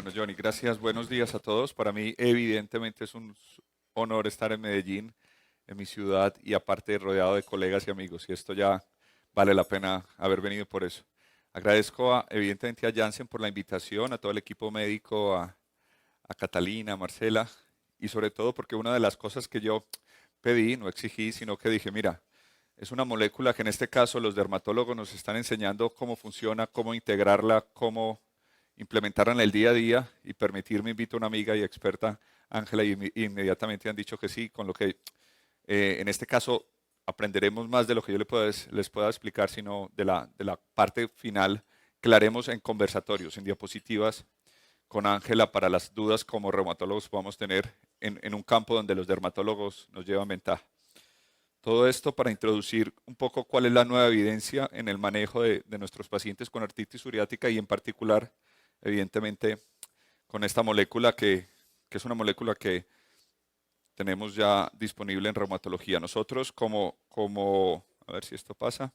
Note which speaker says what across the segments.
Speaker 1: Bueno, Johnny, gracias. Buenos días a todos. Para mí, evidentemente, es un honor estar en Medellín, en mi ciudad, y aparte rodeado de colegas y amigos. Y esto ya vale la pena haber venido por eso. Agradezco evidentemente a Janssen por la invitación, a todo el equipo médico, a Catalina, a Marcela, y sobre todo porque una de las cosas que yo pedí, no exigí, sino que dije, mira, es una molécula que en este caso los dermatólogos nos están enseñando cómo funciona, cómo integrarla, cómo implementarla en el día a día y permitirme, invito a una amiga y experta, Ángela, y inmediatamente han dicho que sí, con lo que en este caso aprenderemos más de lo que yo les pueda explicar, sino de la parte final que la haremos en conversatorios, en diapositivas con Ángela para las dudas como reumatólogos podamos tener en un campo donde los dermatólogos nos llevan ventaja. Todo esto para introducir un poco cuál es la nueva evidencia en el manejo de nuestros pacientes con artritis psoriática y en particular, evidentemente, con esta molécula que es una molécula que tenemos ya disponible en reumatología. Nosotros a ver si esto pasa,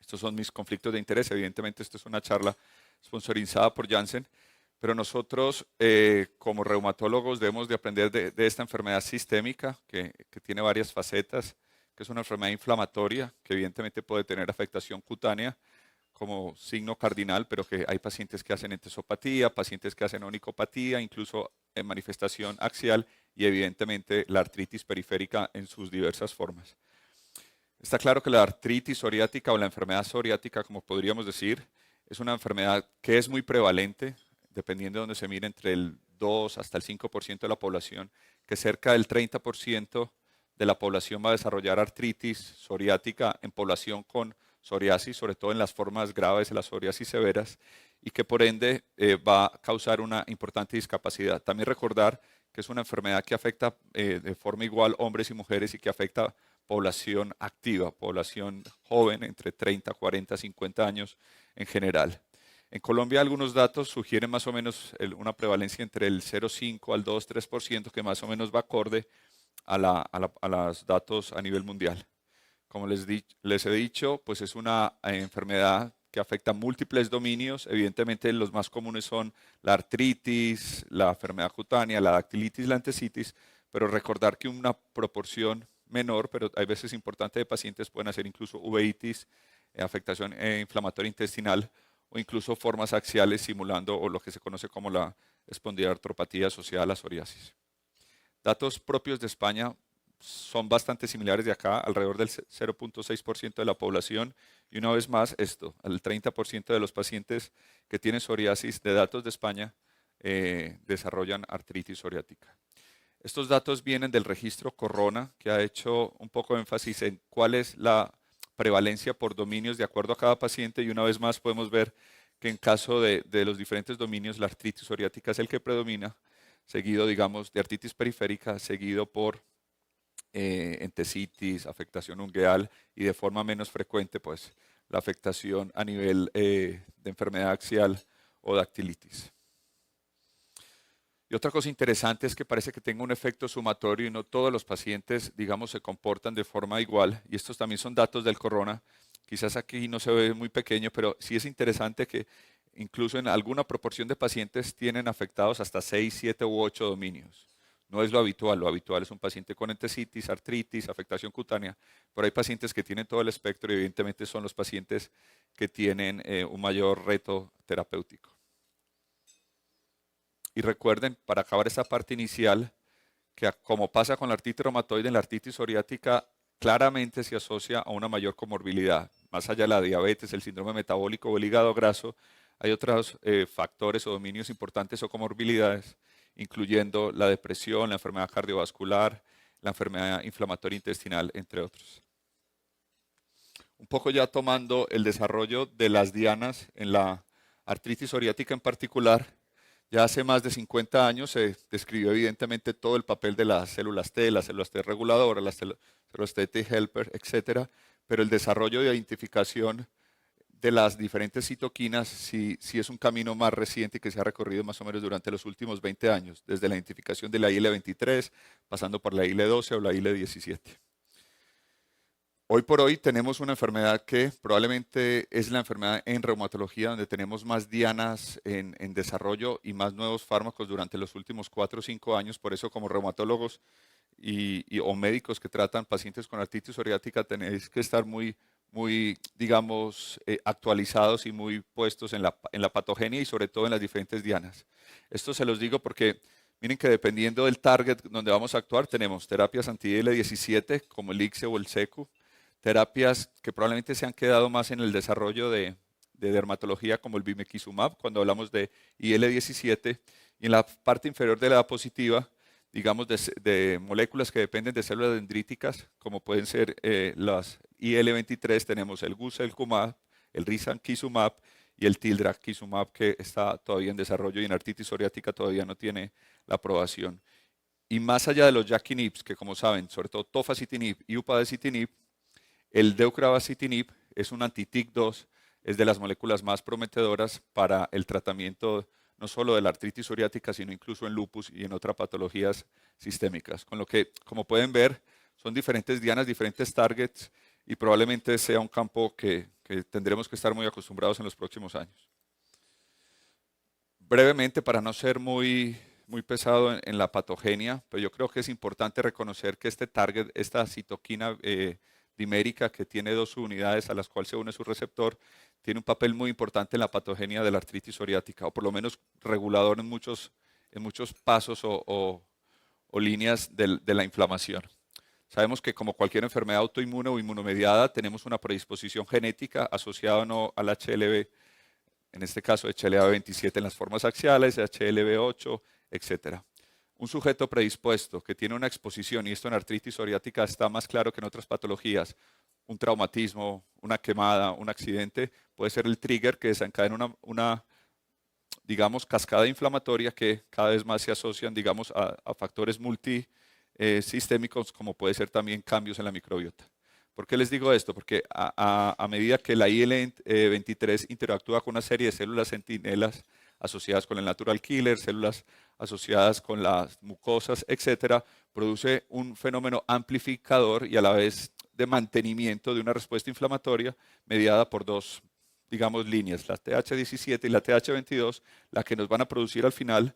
Speaker 1: estos son mis conflictos de interés, evidentemente esto es una charla sponsorizada por Janssen, pero nosotros como reumatólogos debemos de aprender de esta enfermedad sistémica que tiene varias facetas, que es una enfermedad inflamatoria, que evidentemente puede tener afectación cutánea como signo cardinal, pero que hay pacientes que hacen entesopatía, pacientes que hacen onicopatía, incluso en manifestación axial y evidentemente la artritis periférica en sus diversas formas. Está claro que la artritis psoriática o la enfermedad psoriática, como podríamos decir, es una enfermedad que es muy prevalente, dependiendo de donde se mire, entre el 2 hasta el 5% de la población, que cerca del 30% de la población va a desarrollar artritis psoriática en población con psoriasis, sobre todo en las formas graves de las psoriasis severas, y que por ende va a causar una importante discapacidad. También recordar que es una enfermedad que afecta de forma igual hombres y mujeres y que afecta población activa, población joven entre 30, 40, 50 años en general. En Colombia algunos datos sugieren más o menos una prevalencia entre el 0,5 al 2, 3%, que más o menos va acorde a los datos a nivel mundial. Como les he dicho, pues es una enfermedad que afecta múltiples dominios. Evidentemente los más comunes son la artritis, la enfermedad cutánea, la dactilitis, la entesitis, pero recordar que una proporción menor, pero hay veces importante de pacientes pueden hacer incluso uveitis, afectación inflamatoria intestinal o incluso formas axiales simulando o lo que se conoce como la espondiloartropatía asociada a la psoriasis. Datos propios de España son bastante similares de acá, alrededor del 0,6% de la población. Y una vez más, esto, el 30% de los pacientes que tienen psoriasis de datos de España desarrollan artritis psoriática. Estos datos vienen del registro Corona, que ha hecho un poco de énfasis en cuál es la prevalencia por dominios de acuerdo a cada paciente. Y una vez más podemos ver que en caso de los diferentes dominios, la artritis psoriática es el que predomina, seguido, digamos, de artritis periférica, seguido por entesitis, afectación ungueal y de forma menos frecuente, pues, la afectación a nivel de enfermedad axial o dactilitis. Y otra cosa interesante es que parece que tenga un efecto sumatorio y no todos los pacientes, digamos, se comportan de forma igual. Y estos también son datos del corona. Quizás aquí no se ve muy pequeño, pero sí es interesante que incluso en alguna proporción de pacientes tienen afectados hasta 6, 7 u 8 dominios. No es lo habitual es un paciente con entesitis, artritis, afectación cutánea, pero hay pacientes que tienen todo el espectro y evidentemente son los pacientes que tienen un mayor reto terapéutico. Y recuerden, para acabar esa parte inicial, que como pasa con la artritis reumatoide, en la artritis psoriática claramente se asocia a una mayor comorbilidad. Más allá de la diabetes, el síndrome metabólico o el hígado graso, hay otros factores o dominios importantes o comorbilidades, incluyendo la depresión, la enfermedad cardiovascular, la enfermedad inflamatoria intestinal, entre otros. Un poco ya tomando el desarrollo de las dianas en la artritis psoriática en particular, ya hace más de 50 años se describió evidentemente todo el papel de las células T reguladoras, las células T helper, etcétera, pero el desarrollo de identificación de las diferentes citoquinas sí es un camino más reciente que se ha recorrido más o menos durante los últimos 20 años, desde la identificación de la IL-23, pasando por la IL-12 o la IL-17. Hoy por hoy tenemos una enfermedad que probablemente es la enfermedad en reumatología donde tenemos más dianas en desarrollo y más nuevos fármacos durante los últimos 4 o 5 años. Por eso, como reumatólogos o médicos que tratan pacientes con artritis psoriática, tenéis que estar muy, digamos, actualizados y muy puestos en la patogenia y sobre todo en las diferentes dianas. Esto se los digo porque miren que dependiendo del target donde vamos a actuar, tenemos terapias anti-IL-17 como el ICSE o el SECU, terapias que probablemente se han quedado más en el desarrollo de dermatología como el bimekizumab, cuando hablamos de IL-17, y en la parte inferior de la diapositiva, digamos, de moléculas que dependen de células dendríticas, como pueden ser las IL-23, tenemos el guselkumab, el risankizumab y el tildrakizumab, que está todavía en desarrollo y en artritis psoriática todavía no tiene la aprobación. Y más allá de los JAK-inhibs, que como saben, sobre todo tofacitinib y upadacitinib, el deucravacitinib es un anti-TIC2, es de las moléculas más prometedoras para el tratamiento no solo de la artritis psoriática, sino incluso en lupus y en otras patologías sistémicas. Con lo que, como pueden ver, son diferentes dianas, diferentes targets y probablemente sea un campo que tendremos que estar muy acostumbrados en los próximos años. Brevemente, para no ser muy pesado en la patogenia, pero yo creo que es importante reconocer que este target, esta citoquina dimérica que tiene 2 unidades a las cuales se une su receptor, tiene un papel muy importante en la patogenia de la artritis psoriática, o por lo menos regulador en muchos pasos o líneas de la inflamación. Sabemos que como cualquier enfermedad autoinmune o inmunomediada, tenemos una predisposición genética asociada o no al HLV, en este caso HLA-27 en las formas axiales, HLV8, etc. Un sujeto predispuesto que tiene una exposición, y esto en artritis psoriática está más claro que en otras patologías, un traumatismo, una quemada, un accidente, puede ser el trigger que desencadena digamos, cascada inflamatoria que cada vez más se asocian, digamos, a factores multisistémicos, como puede ser también cambios en la microbiota. ¿Por qué les digo esto? Porque a medida que la IL-23 interactúa con una serie de células centinelas asociadas con el natural killer, células asociadas con las mucosas, etcétera, produce un fenómeno amplificador y a la vez de mantenimiento de una respuesta inflamatoria mediada por dos, digamos, líneas, la TH17 y la TH22, las que nos van a producir al final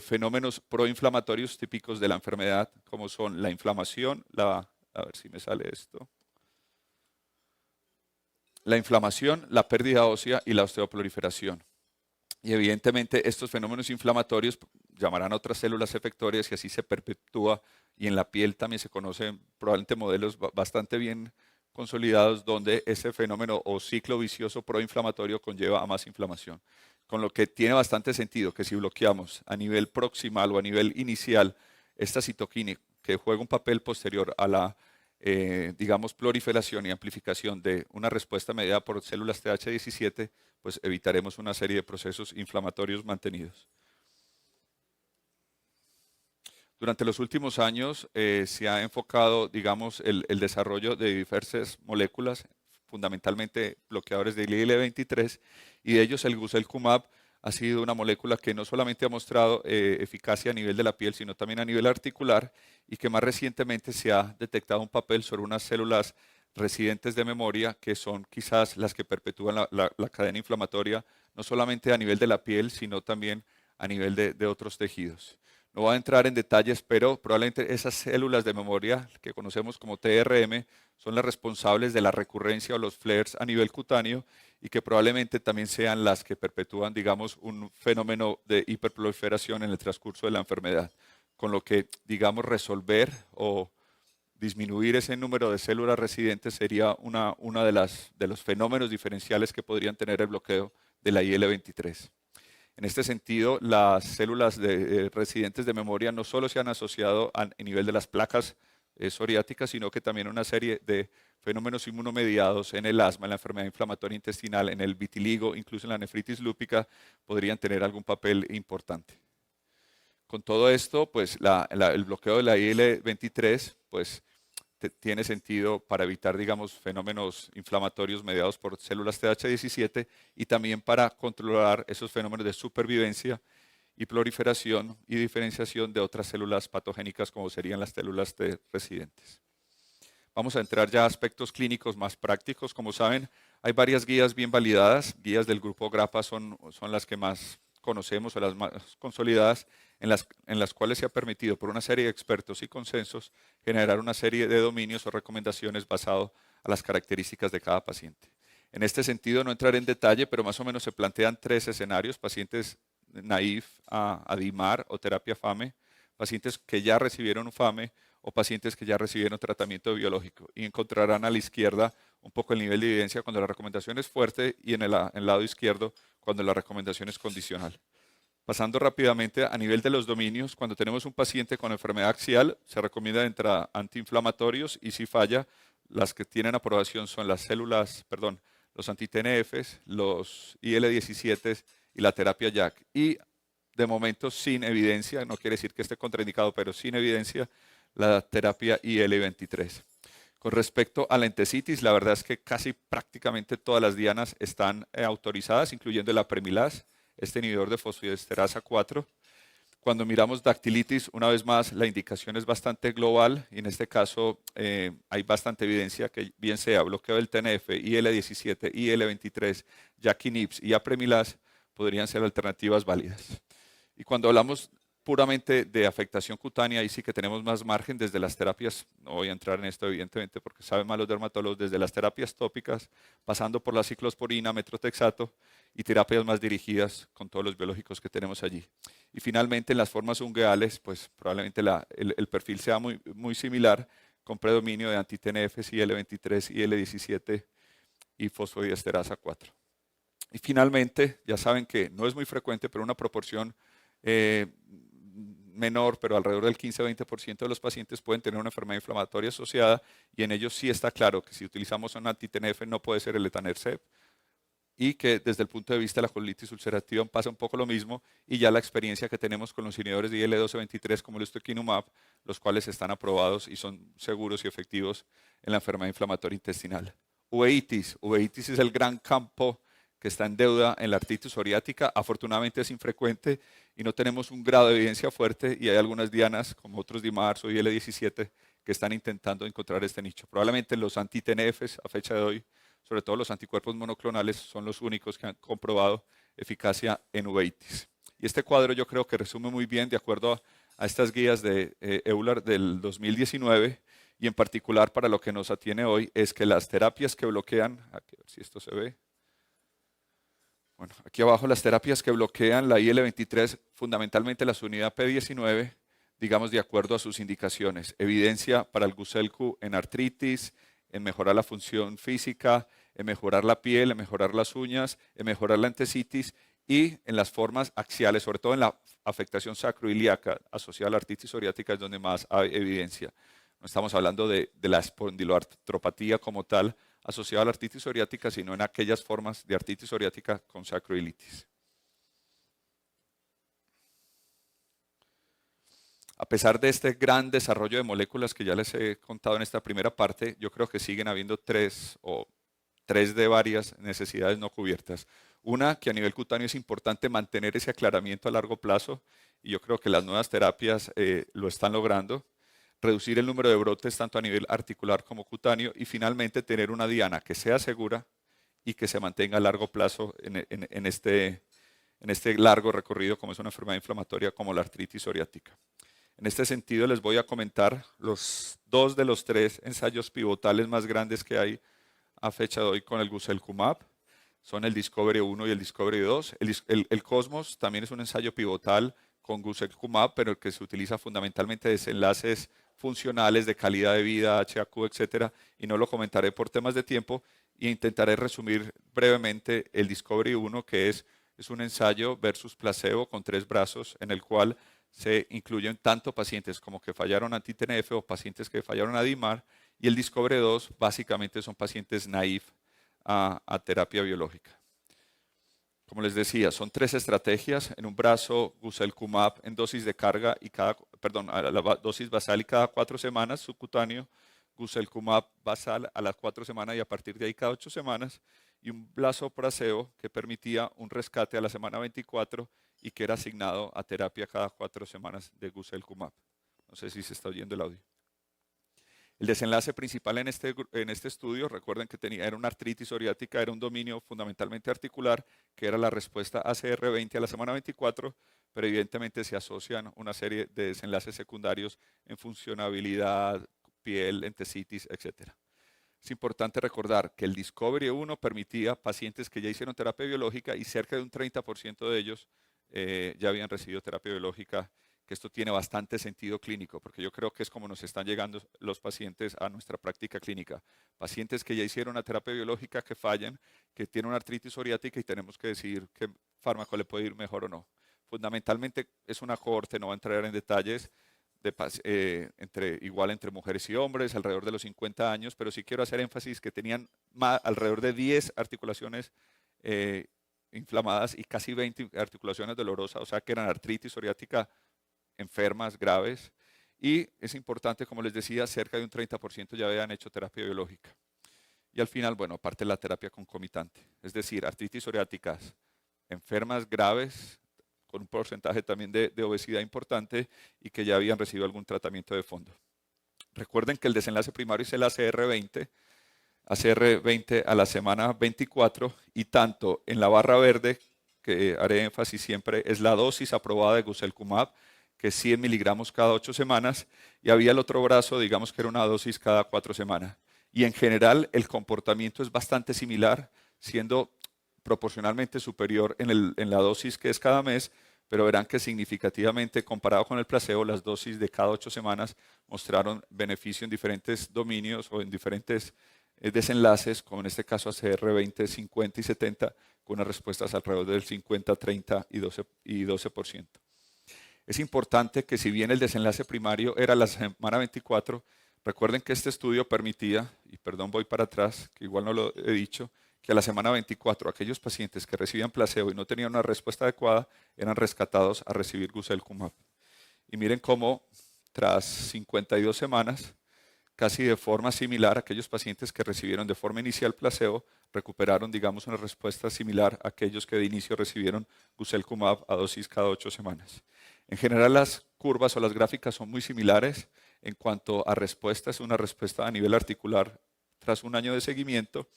Speaker 1: fenómenos proinflamatorios típicos de la enfermedad, como son la inflamación, a ver si me sale esto, la inflamación, la pérdida ósea y la osteoproliferación. Y evidentemente estos fenómenos inflamatorios llamarán a otras células efectorias y así se perpetúa. Y en la piel también se conocen probablemente modelos bastante bien consolidados donde ese fenómeno o ciclo vicioso proinflamatorio conlleva a más inflamación. Con lo que tiene bastante sentido que si bloqueamos a nivel proximal o a nivel inicial esta citoquina que juega un papel posterior a la digamos, proliferación y amplificación de una respuesta mediada por células TH17, pues evitaremos una serie de procesos inflamatorios mantenidos. Durante los últimos años se ha enfocado, digamos, el desarrollo de diversas moléculas, fundamentalmente bloqueadores del IL-23, y de ellos el guselkumab ha sido una molécula que no solamente ha mostrado eficacia a nivel de la piel, sino también a nivel articular, y que más recientemente se ha detectado un papel sobre unas células residentes de memoria, que son quizás las que perpetúan la cadena inflamatoria, no solamente a nivel de la piel, sino también a nivel de otros tejidos. No voy a entrar en detalles, pero probablemente esas células de memoria que conocemos como TRM son las responsables de la recurrencia o los flares a nivel cutáneo y que probablemente también sean las que perpetúan, digamos, un fenómeno de hiperproliferación en el transcurso de la enfermedad. Con lo que, digamos, resolver o disminuir ese número de células residentes sería una de los fenómenos diferenciales que podrían tener el bloqueo de la IL-23. En este sentido, las células residentes de memoria no solo se han asociado a nivel de las placas psoriáticas, sino que también una serie de fenómenos inmunomediados en el asma, en la enfermedad inflamatoria intestinal, en el vitiligo, incluso en la nefritis lúpica, podrían tener algún papel importante. Con todo esto, pues el bloqueo de la IL-23, pues tiene sentido para evitar, digamos, fenómenos inflamatorios mediados por células TH17 y también para controlar esos fenómenos de supervivencia y proliferación y diferenciación de otras células patogénicas como serían las células T residentes. vamos a entrar ya a aspectos clínicos más prácticos. Como saben, hay varias guías bien validadas. Guías del grupo GRAPPA son las que más conocemos o las más consolidadas, en las cuales se ha permitido por una serie de expertos y consensos generar una serie de dominios o recomendaciones basado a las características de cada paciente. En este sentido, no entraré en detalle, pero más o menos se plantean tres escenarios: pacientes naïf a DIMAR o terapia FAME, pacientes que ya recibieron un FAME o pacientes que ya recibieron tratamiento biológico. Y encontrarán a la izquierda un poco el nivel de evidencia cuando la recomendación es fuerte y en el lado izquierdo cuando la recomendación es condicional. Pasando rápidamente a nivel de los dominios, cuando tenemos un paciente con enfermedad axial, se recomienda entrar antiinflamatorios y si falla, las que tienen aprobación son los anti-TNFs, los IL-17 y la terapia JAK. Y de momento sin evidencia, no quiere decir que esté contraindicado, pero sin evidencia, la terapia IL-23. Con respecto a la entesitis, la verdad es que casi prácticamente todas las dianas están autorizadas, incluyendo el apremilás, este inhibidor de fosfodiesterasa 4. Cuando miramos dactilitis, una vez más, la indicación es bastante global y en este caso hay bastante evidencia que bien sea bloqueo del TNF, IL-17, IL-23, JAK-INHibs y apremilás podrían ser alternativas válidas. Y cuando hablamos puramente de afectación cutánea, ahí sí que tenemos más margen desde las terapias, no voy a entrar en esto evidentemente porque saben más los dermatólogos, desde las terapias tópicas, pasando por la ciclosporina, metrotexato y terapias más dirigidas con todos los biológicos que tenemos allí. Y finalmente en las formas ungueales, pues probablemente el perfil sea muy similar, con predominio de anti-TNFs, IL-23, IL-17 y fosfodiesterasa 4. Y finalmente, ya saben que no es muy frecuente, pero una proporción menor, pero alrededor del 15-20% de los pacientes pueden tener una enfermedad inflamatoria asociada y en ellos sí está claro que si utilizamos un anti-TNF no puede ser el etanercept y que desde el punto de vista de la colitis ulcerativa pasa un poco lo mismo y ya la experiencia que tenemos con los inhibidores de IL-12-23 como el ustekinumab, los cuales están aprobados y son seguros y efectivos en la enfermedad inflamatoria intestinal. Uveitis es el gran campo que está en deuda en la artritis psoriática. Afortunadamente es infrecuente y no tenemos un grado de evidencia fuerte y hay algunas dianas, como otros DIMARS o IL-17, que están intentando encontrar este nicho. Probablemente los anti-TNFs a fecha de hoy, sobre todo los anticuerpos monoclonales, son los únicos que han comprobado eficacia en uveitis. Y este cuadro yo creo que resume muy bien, de acuerdo a estas guías de Euler del 2019, y en particular para lo que nos atiene hoy, es que las terapias que bloquean, a ver si esto se ve. Bueno, aquí abajo las terapias que bloquean la IL-23, fundamentalmente la unidad P19, digamos de acuerdo a sus indicaciones. Evidencia para el Guselcu en artritis, en mejorar la función física, en mejorar la piel, en mejorar las uñas, en mejorar la entesitis y en las formas axiales, sobre todo en la afectación sacroiliaca asociada a la artritis psoriática es donde más hay evidencia. No estamos hablando de la espondiloartropatía como tal, asociado a la artritis psoriática, sino en aquellas formas de artritis psoriática con sacroilitis. A pesar de este gran desarrollo de moléculas que ya les he contado en esta primera parte, yo creo que siguen habiendo tres de varias necesidades no cubiertas. Una, que a nivel cutáneo es importante mantener ese aclaramiento a largo plazo, y yo creo que las nuevas terapias lo están logrando. Reducir el número de brotes tanto a nivel articular como cutáneo y finalmente tener una diana que sea segura y que se mantenga a largo plazo en este largo recorrido como es una enfermedad inflamatoria como la artritis psoriática. En este sentido les voy a comentar los dos de los tres ensayos pivotales más grandes que hay a fecha de hoy con el Guselkumab. Son el Discovery 1 y el Discovery 2. El Cosmos también es un ensayo pivotal con Guselkumab, pero el que se utiliza fundamentalmente desenlaces funcionales de calidad de vida, HAQ, etcétera, y no lo comentaré por temas de tiempo e intentaré resumir brevemente el Discovery 1, que es un ensayo versus placebo con 3 brazos en el cual se incluyen tanto pacientes como que fallaron anti-TNF o pacientes que fallaron a DIMAR, y el Discovery 2 básicamente son pacientes naïf a terapia biológica. Como les decía, son 3 estrategias. En un brazo, Guselkumab en dosis de carga a la dosis basal y cada 4 semanas, subcutáneo, Guselkumab basal a las 4 semanas y a partir de ahí cada 8 semanas, y un brazo placebo que permitía un rescate a la semana 24 y que era asignado a terapia cada 4 semanas de Guselkumab. No sé si se está oyendo el audio. El desenlace principal en este estudio, recuerden que era una artritis psoriática, era un dominio fundamentalmente articular, que era la respuesta ACR20 a la semana 24, pero evidentemente se asocian una serie de desenlaces secundarios en funcionabilidad, piel, entesitis, etc. Es importante recordar que el Discovery 1 permitía pacientes que ya hicieron terapia biológica y cerca de un 30% de ellos ya habían recibido terapia biológica, que esto tiene bastante sentido clínico, porque yo creo que es como nos están llegando los pacientes a nuestra práctica clínica. Pacientes que ya hicieron una terapia biológica que fallan, que tienen una artritis psoriática y tenemos que decidir qué fármaco le puede ir mejor o no. Fundamentalmente es una cohorte, no va a entrar en detalles, igual entre mujeres y hombres, alrededor de los 50 años, pero sí quiero hacer énfasis que tenían alrededor de 10 articulaciones inflamadas y casi 20 articulaciones dolorosas, o sea que eran artritis psoriática enfermas, graves, y es importante, como les decía, cerca de un 30% ya habían hecho terapia biológica. Y al final, bueno, aparte la terapia concomitante, es decir, artritis psoriáticas enfermas graves, con un porcentaje también de obesidad importante y que ya habían recibido algún tratamiento de fondo. Recuerden que el desenlace primario es el ACR20 a la semana 24 y tanto en la barra verde, que haré énfasis siempre, es la dosis aprobada de Guselkumab, que es 100 miligramos cada 8 semanas, y había el otro brazo, digamos que era una dosis cada 4 semanas. Y en general el comportamiento es bastante similar, siendo proporcionalmente superior en la dosis que es cada mes, pero verán que significativamente comparado con el placebo, las dosis de cada 8 semanas mostraron beneficio en diferentes dominios o en diferentes desenlaces, como en este caso ACR20, 50 y 70, con unas respuestas alrededor del 50, 30 y 12%. Es importante que si bien el desenlace primario era la semana 24, recuerden que este estudio permitía, y perdón voy para atrás, que igual no lo he dicho, que a la semana 24 aquellos pacientes que recibían placebo y no tenían una respuesta adecuada eran rescatados a recibir Guselkumab. Y miren cómo tras 52 semanas, casi de forma similar, aquellos pacientes que recibieron de forma inicial placebo recuperaron, digamos, una respuesta similar a aquellos que de inicio recibieron Guselkumab a dosis cada 8 semanas. En general las curvas o las gráficas son muy similares en cuanto a respuestas, una respuesta a nivel articular tras un año de seguimiento.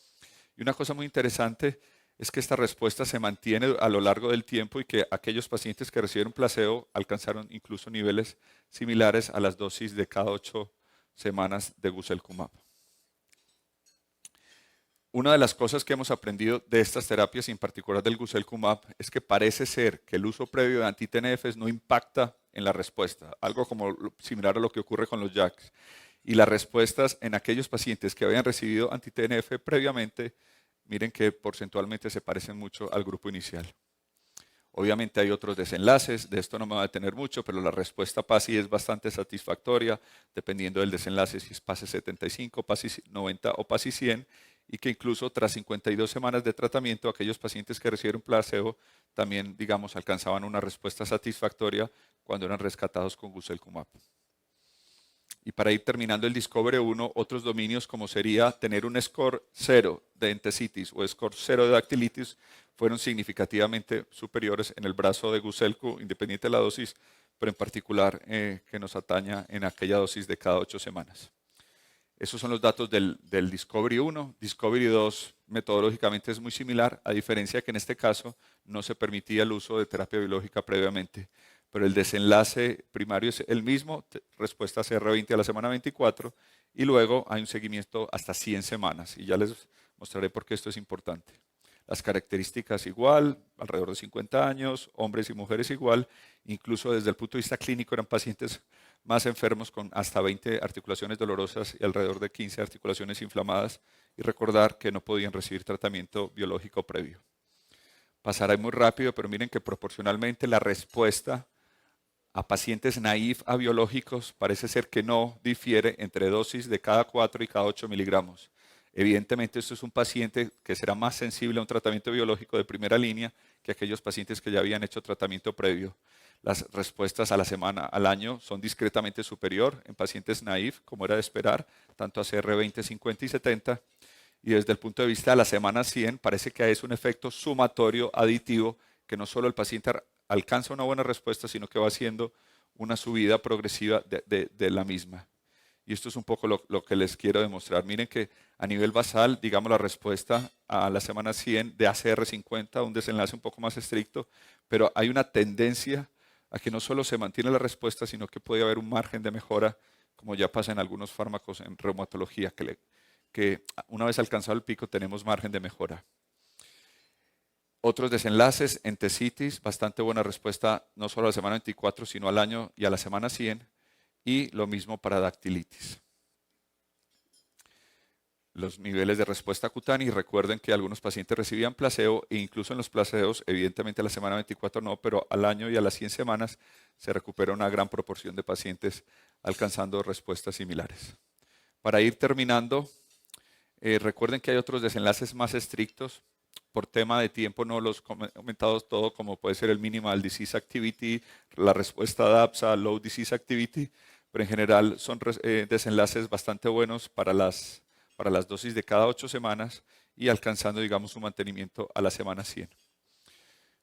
Speaker 1: Y una cosa muy interesante es que esta respuesta se mantiene a lo largo del tiempo y que aquellos pacientes que recibieron placebo alcanzaron incluso niveles similares a las dosis de cada 8 semanas de Guselkumab. Una de las cosas que hemos aprendido de estas terapias, y en particular del Guselkumab, es que parece ser que el uso previo de anti-TNFs no impacta en la respuesta, algo como similar a lo que ocurre con los JAKs. Y las respuestas en aquellos pacientes que habían recibido anti-TNF previamente, miren que porcentualmente se parecen mucho al grupo inicial. Obviamente hay otros desenlaces, de esto no me va a detener mucho, pero la respuesta PASI es bastante satisfactoria, dependiendo del desenlace, si es PASI 75, PASI 90 o PASI 100, y que incluso tras 52 semanas de tratamiento, aquellos pacientes que recibieron placebo también, digamos, alcanzaban una respuesta satisfactoria cuando eran rescatados con Guselkumab. Y para ir terminando el Discovery 1, otros dominios como sería tener un score 0 de entesitis o score 0 de dactilitis fueron significativamente superiores en el brazo de Guselku, independiente de la dosis, pero en particular que nos ataña en aquella dosis de cada 8 semanas. Esos son los datos del Discovery 1. Discovery 2 metodológicamente es muy similar, a diferencia que en este caso no se permitía el uso de terapia biológica previamente. Pero el desenlace primario es el mismo, respuesta CR20 a la semana 24, y luego hay un seguimiento hasta 100 semanas. Y ya les mostraré por qué esto es importante. Las características igual, alrededor de 50 años, hombres y mujeres igual, incluso desde el punto de vista clínico eran pacientes más enfermos con hasta 20 articulaciones dolorosas y alrededor de 15 articulaciones inflamadas, y recordar que no podían recibir tratamiento biológico previo. Pasará muy rápido, pero miren que proporcionalmente la respuesta a pacientes naïf a biológicos parece ser que no difiere entre dosis de cada 4 y cada 8 miligramos. Evidentemente, esto es un paciente que será más sensible a un tratamiento biológico de primera línea que aquellos pacientes que ya habían hecho tratamiento previo. Las respuestas a la semana, al año, son discretamente superior en pacientes naïf, como era de esperar, tanto a CR20, 50 y 70. Y desde el punto de vista de la semana 100, parece que es un efecto sumatorio aditivo, que no solo el paciente alcanza una buena respuesta, sino que va haciendo una subida progresiva de la misma. Y esto es un poco lo que les quiero demostrar. Miren que a nivel basal, digamos la respuesta a la semana 100 de ACR50, un desenlace un poco más estricto, pero hay una tendencia a que no solo se mantiene la respuesta, sino que puede haber un margen de mejora, como ya pasa en algunos fármacos en reumatología, que una vez alcanzado el pico tenemos margen de mejora. Otros desenlaces, entesitis, bastante buena respuesta no solo a la semana 24, sino al año y a la semana 100. Y lo mismo para dactilitis. Los niveles de respuesta cutánea, y recuerden que algunos pacientes recibían placebo, e incluso en los placeos, evidentemente a la semana 24 no, pero al año y a las 100 semanas se recupera una gran proporción de pacientes alcanzando respuestas similares. Para ir terminando, recuerden que hay otros desenlaces más estrictos. Por tema de tiempo no los he comentado todo, como puede ser el Minimal Disease Activity, la respuesta DAPSA, Low Disease Activity, pero en general son desenlaces bastante buenos para las dosis de cada 8 semanas y alcanzando, digamos, un mantenimiento a la semana 100.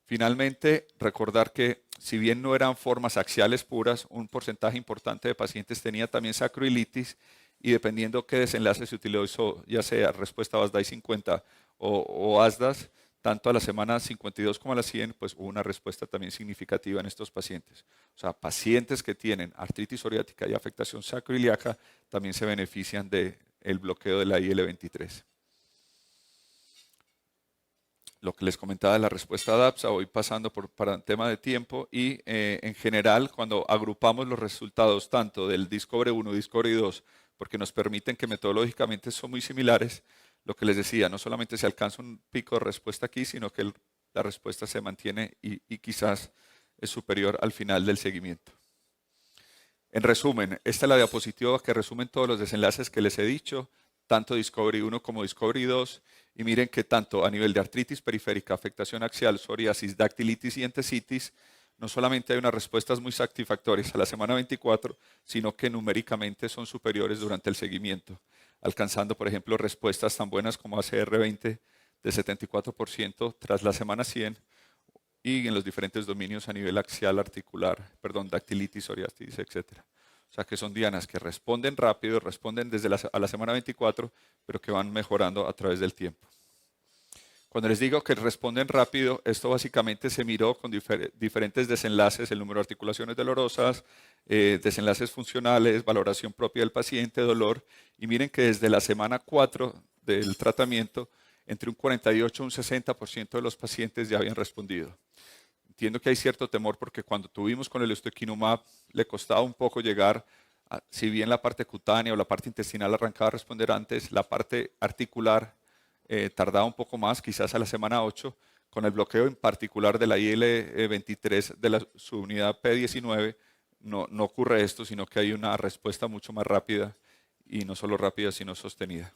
Speaker 1: Finalmente, recordar que si bien no eran formas axiales puras, un porcentaje importante de pacientes tenía también sacroilitis, y dependiendo qué desenlace se utilizó, ya sea respuesta VASDAI 50 o ASDAS, tanto a la semana 52 como a la 100, pues hubo una respuesta también significativa en estos pacientes. O sea, pacientes que tienen artritis psoriática y afectación sacroiliaca también se benefician del bloqueo de la IL-23. Lo que les comentaba de la respuesta DAPSA, voy pasando para el tema de tiempo, y en general cuando agrupamos los resultados tanto del Discovery 1 y Discovery 2, porque nos permiten que metodológicamente son muy similares, lo que les decía, no solamente se alcanza un pico de respuesta aquí, sino que la respuesta se mantiene y quizás es superior al final del seguimiento. En resumen, esta es la diapositiva que resumen todos los desenlaces que les he dicho, tanto Discovery 1 como Discovery 2, y miren que tanto a nivel de artritis periférica, afectación axial, psoriasis, dactilitis y entesitis, no solamente hay unas respuestas muy satisfactorias a la semana 24, sino que numéricamente son superiores durante el seguimiento, alcanzando, por ejemplo, respuestas tan buenas como ACR20 de 74% tras la semana 100, y en los diferentes dominios a nivel axial, articular, dactilitis, psoriasis, etc. O sea que son dianas que responden rápido, responden desde a la semana 24, pero que van mejorando a través del tiempo. Cuando les digo que responden rápido, esto básicamente se miró con diferentes desenlaces, el número de articulaciones dolorosas, desenlaces funcionales, valoración propia del paciente, dolor, y miren que desde la semana 4 del tratamiento, entre un 48 y un 60% de los pacientes ya habían respondido. Entiendo que hay cierto temor porque cuando tuvimos con el ustekinumab le costaba un poco llegar, si bien la parte cutánea o la parte intestinal arrancaba a responder antes, la parte articular tardaba un poco más, quizás a la semana 8, con el bloqueo en particular de la IL-23 de la subunidad P19, no ocurre esto, sino que hay una respuesta mucho más rápida, y no solo rápida, sino sostenida.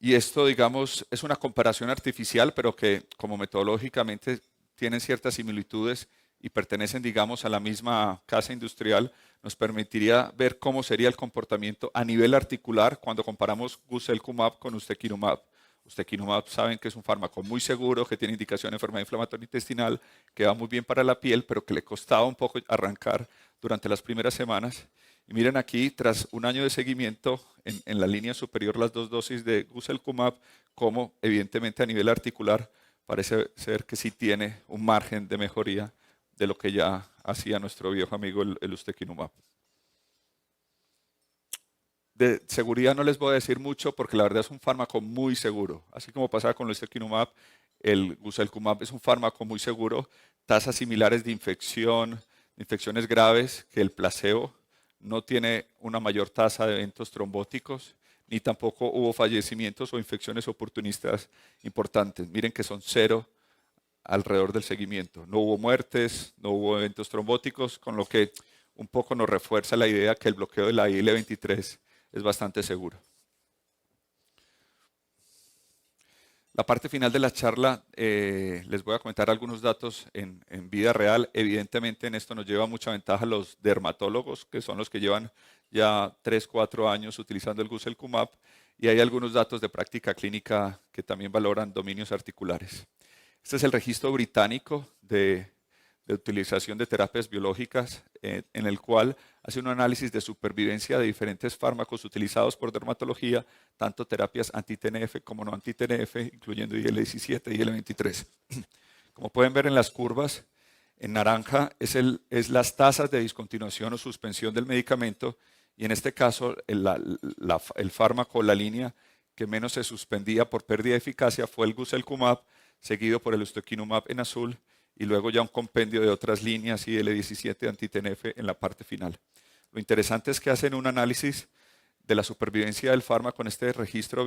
Speaker 1: Y esto, digamos, es una comparación artificial, pero que como metodológicamente tienen ciertas similitudes y pertenecen, digamos, a la misma casa industrial, nos permitiría ver cómo sería el comportamiento a nivel articular cuando comparamos guselkumab con ustekinumab. Ustekinumab saben que es un fármaco muy seguro, que tiene indicación de enfermedad inflamatoria intestinal, que va muy bien para la piel, pero que le costaba un poco arrancar durante las primeras semanas. Y miren aquí, tras un año de seguimiento, en la línea superior las dos dosis de guselkumab, como evidentemente a nivel articular parece ser que sí tiene un margen de mejoría de lo que ya hacía nuestro viejo amigo el ustekinumab. De seguridad no les voy a decir mucho porque la verdad es un fármaco muy seguro. Así como pasaba con el ustekinumab, el guselkumab es un fármaco muy seguro, tasas similares de infección, infecciones graves que el placebo. No tiene una mayor tasa de eventos trombóticos, ni tampoco hubo fallecimientos o infecciones oportunistas importantes. Miren que son 0 alrededor del seguimiento. No hubo muertes, no hubo eventos trombóticos, con lo que un poco nos refuerza la idea que el bloqueo de la IL-23 es bastante seguro. La parte final de la charla, les voy a comentar algunos datos en vida real. Evidentemente en esto nos lleva mucha ventaja los dermatólogos, que son los que llevan ya 3, 4 años utilizando el guselkumab, y hay algunos datos de práctica clínica que también valoran dominios articulares. Este es el registro británico de de utilización de terapias biológicas, en el cual hace un análisis de supervivencia de diferentes fármacos utilizados por dermatología, tanto terapias anti-TNF como no anti-TNF, incluyendo IL-17 y IL-23. Como pueden ver en las curvas, en naranja es las tasas de discontinuación o suspensión del medicamento, y en este caso el fármaco, la línea que menos se suspendía por pérdida de eficacia fue el guselkumab, seguido por el ustekinumab en azul, y luego ya un compendio de otras líneas IL-17 anti-TNF en la parte final. Lo interesante es que hacen un análisis de la supervivencia del fármaco en este registro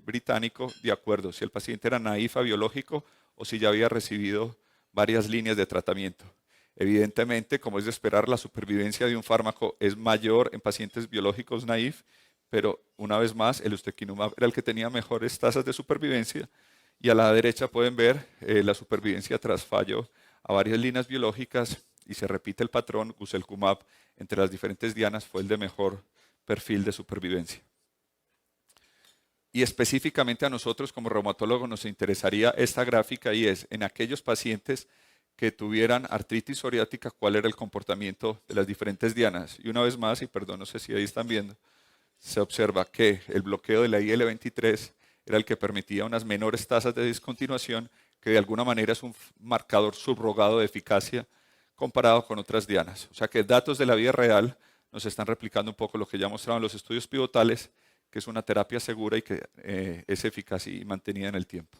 Speaker 1: británico, de acuerdo si el paciente era naif a biológico o si ya había recibido varias líneas de tratamiento. Evidentemente, como es de esperar, la supervivencia de un fármaco es mayor en pacientes biológicos naif, pero una vez más, el ustekinumab era el que tenía mejores tasas de supervivencia, y a la derecha pueden ver la supervivencia tras fallo a varias líneas biológicas, y se repite el patrón. Guselkumab entre las diferentes dianas fue el de mejor perfil de supervivencia. Y específicamente a nosotros como reumatólogos nos interesaría esta gráfica, y es en aquellos pacientes que tuvieran artritis psoriática, cuál era el comportamiento de las diferentes dianas. Y una vez más, y perdón, no sé si ahí están viendo, se observa que el bloqueo de la IL-23 era el que permitía unas menores tasas de discontinuación, que de alguna manera es un marcador subrogado de eficacia comparado con otras dianas. O sea que datos de la vida real nos están replicando un poco lo que ya mostraban los estudios pivotales, que es una terapia segura y que es eficaz y mantenida en el tiempo.